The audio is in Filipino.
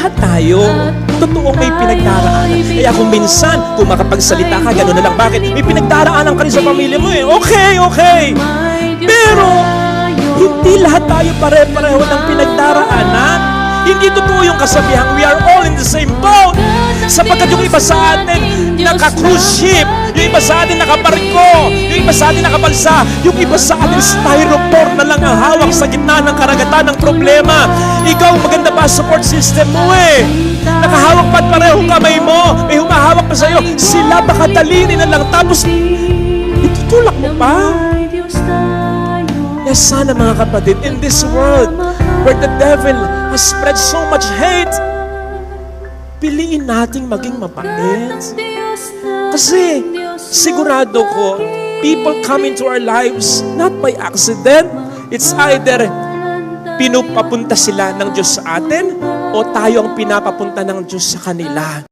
lahat tayo, totoong may pinagdaraanan. Kaya kung minsan, kung makapagsalita ka, gano'n na lang. Bakit? May pinagdaraanan ka rin sa pamilya mo eh. Okay. Pero, hindi lahat tayo pare-pareho ng pinagdaraanan. Hindi totoo yung kasabihan, we are all in the same boat. Sapagkat yung iba sa atin, naka-cruise ship. Yung iba sa atin nakabarko. Yung iba sa atin nakabalsa. Yung iba sa atin styrofoam na lang ang hawak sa gitna ng karagatan ng problema. Ikaw, maganda pa support system mo eh. Nakahawak pa at parehong kamay mo. May humahawak pa sa'yo. Sila baka dalinin na lang. Tapos, itutulak mo pa. Yes, sana mga kapatid, in this world where the devil has spread so much hate, piliin nating maging mabait. Kasi, sigurado ko, people come into our lives not by accident. It's either pinupapunta sila ng Diyos sa atin o tayo ang pinapapunta ng Diyos sa kanila.